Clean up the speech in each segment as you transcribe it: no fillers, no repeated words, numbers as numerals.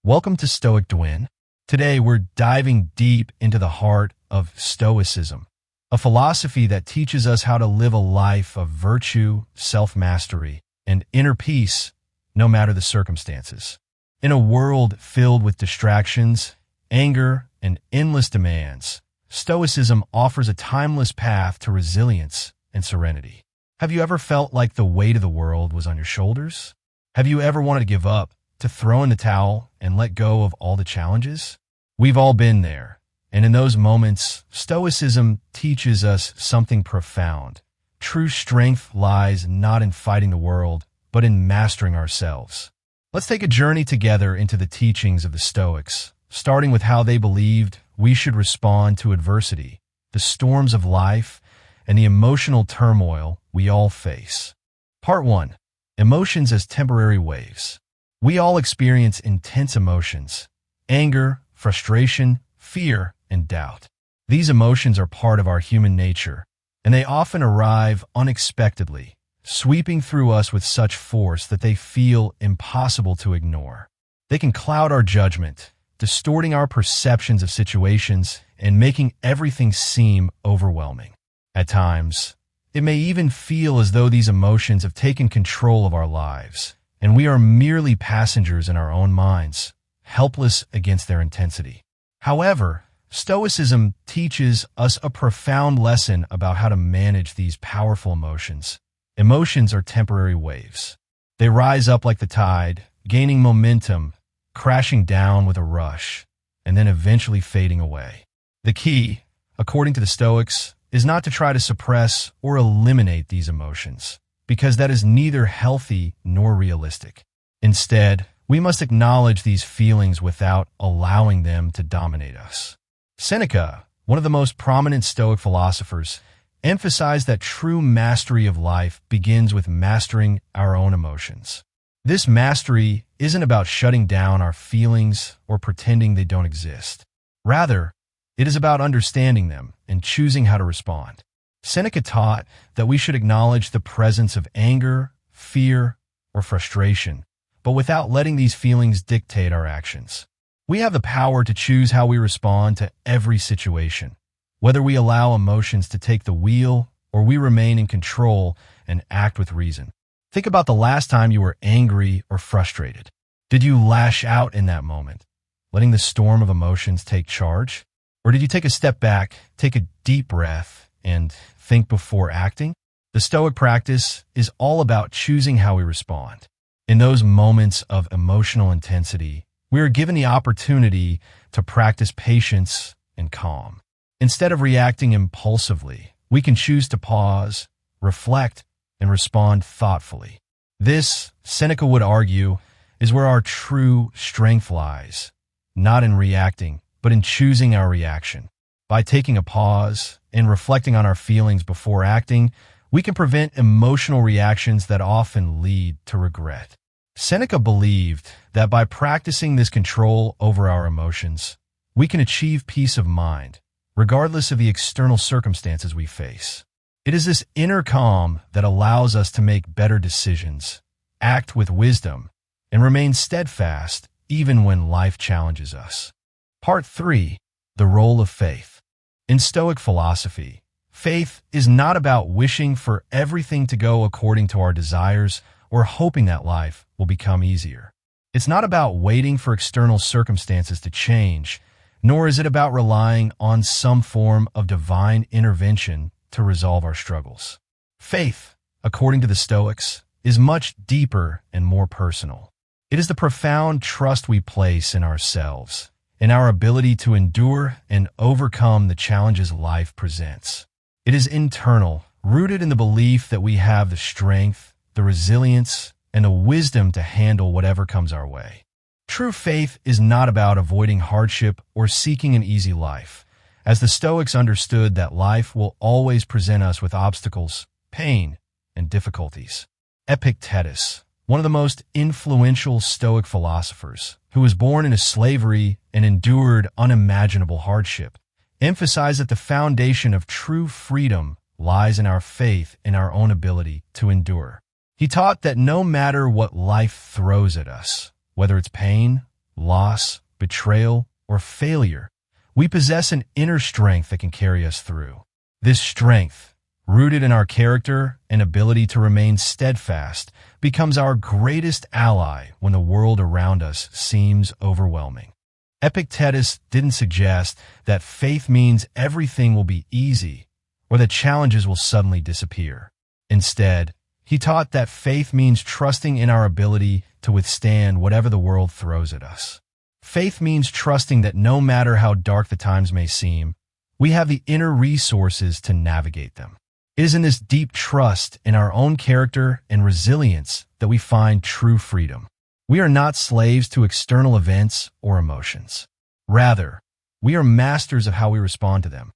Welcome to Stoic Dwin. Today we're diving deep into the heart of Stoicism, a philosophy that teaches us how to live a life of virtue, self-mastery, and inner peace no matter the circumstances. In a world filled with distractions, anger, and endless demands, Stoicism offers a timeless path to resilience and serenity. Have you ever felt like the weight of the world was on your shoulders? Have you ever wanted to give up, to throw in the towel and let go of all the challenges? We've all been there, and in those moments, Stoicism teaches us something profound. True strength lies not in fighting the world, but in mastering ourselves. Let's take a journey together into the teachings of the Stoics, starting with how they believed we should respond to adversity, the storms of life, and the emotional turmoil we all face. Part 1. Emotions as temporary waves. We all experience intense emotions: anger, frustration, fear, and doubt. These emotions are part of our human nature, and they often arrive unexpectedly, sweeping through us with such force that they feel impossible to ignore. They can cloud our judgment, distorting our perceptions of situations and making everything seem overwhelming. At times, it may even feel as though these emotions have taken control of our lives, and we are merely passengers in our own minds, helpless against their intensity. However, Stoicism teaches us a profound lesson about how to manage these powerful emotions. Emotions are temporary waves. They rise up like the tide, gaining momentum, crashing down with a rush, and then eventually fading away. The key, according to the Stoics, is not to try to suppress or eliminate these emotions, because that is neither healthy nor realistic. Instead, we must acknowledge these feelings without allowing them to dominate us. Seneca, one of the most prominent Stoic philosophers, emphasized that true mastery of life begins with mastering our own emotions. This mastery isn't about shutting down our feelings or pretending they don't exist. Rather, it is about understanding them and choosing how to respond. Seneca taught that we should acknowledge the presence of anger, fear, or frustration, but without letting these feelings dictate our actions. We have the power to choose how we respond to every situation, whether we allow emotions to take the wheel or we remain in control and act with reason. Think about the last time you were angry or frustrated. Did you lash out in that moment, letting the storm of emotions take charge? Or did you take a step back, take a deep breath, and think before acting? The Stoic practice is all about choosing how we respond. In those moments of emotional intensity, we are given the opportunity to practice patience and calm. Instead of reacting impulsively, we can choose to pause, reflect, and respond thoughtfully. This, Seneca would argue, is where our true strength lies, not in reacting, but in choosing our reaction. By taking a pause and reflecting on our feelings before acting, we can prevent emotional reactions that often lead to regret. Seneca believed that by practicing this control over our emotions, we can achieve peace of mind, regardless of the external circumstances we face. It is this inner calm that allows us to make better decisions, act with wisdom, and remain steadfast even when life challenges us. Part 3. The role of faith. In Stoic philosophy, faith is not about wishing for everything to go according to our desires or hoping that life will become easier. It's not about waiting for external circumstances to change, nor is it about relying on some form of divine intervention to resolve our struggles. Faith, according to the Stoics, is much deeper and more personal. It is the profound trust we place in ourselves, in our ability to endure and overcome the challenges life presents. It is internal, rooted in the belief that we have the strength, the resilience, and the wisdom to handle whatever comes our way. True faith is not about avoiding hardship or seeking an easy life, as the Stoics understood that life will always present us with obstacles, pain, and difficulties. Epictetus, one of the most influential Stoic philosophers, who was born into slavery and endured unimaginable hardship, emphasized that the foundation of true freedom lies in our faith in our own ability to endure. He taught that no matter what life throws at us, whether it's pain, loss, betrayal, or failure, we possess an inner strength that can carry us through. This strength, rooted in our character and ability to remain steadfast, becomes our greatest ally when the world around us seems overwhelming. Epictetus didn't suggest that faith means everything will be easy or that challenges will suddenly disappear. Instead, he taught that faith means trusting in our ability to withstand whatever the world throws at us. Faith means trusting that no matter how dark the times may seem, we have the inner resources to navigate them. It is in this deep trust in our own character and resilience that we find true freedom. We are not slaves to external events or emotions. Rather, we are masters of how we respond to them.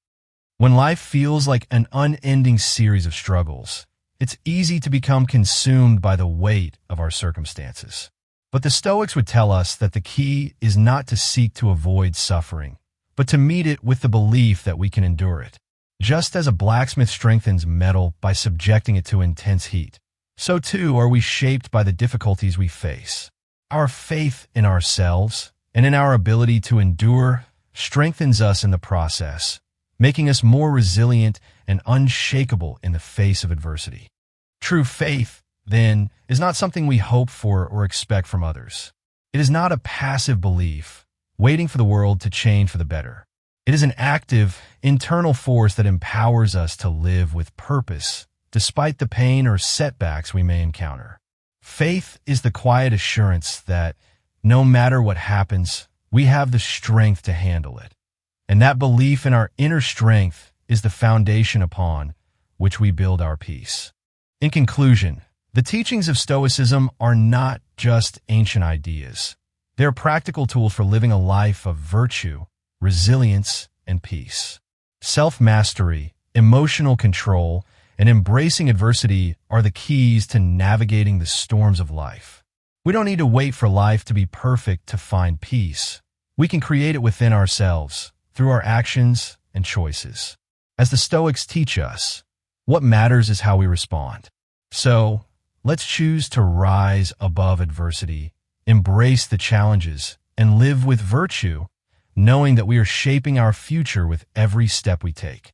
When life feels like an unending series of struggles, it's easy to become consumed by the weight of our circumstances. But the Stoics would tell us that the key is not to seek to avoid suffering, but to meet it with the belief that we can endure it. Just as a blacksmith strengthens metal by subjecting it to intense heat, so too are we shaped by the difficulties we face. Our faith in ourselves and in our ability to endure strengthens us in the process, making us more resilient and unshakable in the face of adversity. True faith, then, is not something we hope for or expect from others. It is not a passive belief, waiting for the world to change for the better. It is an active, internal force that empowers us to live with purpose, despite the pain or setbacks we may encounter. Faith is the quiet assurance that, no matter what happens, we have the strength to handle it. And that belief in our inner strength is the foundation upon which we build our peace. In conclusion, the teachings of Stoicism are not just ancient ideas. They are practical tools for living a life of virtue, resilience, and peace. Self-mastery, emotional control, and embracing adversity are the keys to navigating the storms of life. We don't need to wait for life to be perfect to find peace. We can create it within ourselves, through our actions and choices. As the Stoics teach us, what matters is how we respond. So, let's choose to rise above adversity, embrace the challenges, and live with virtue, knowing that we are shaping our future with every step we take.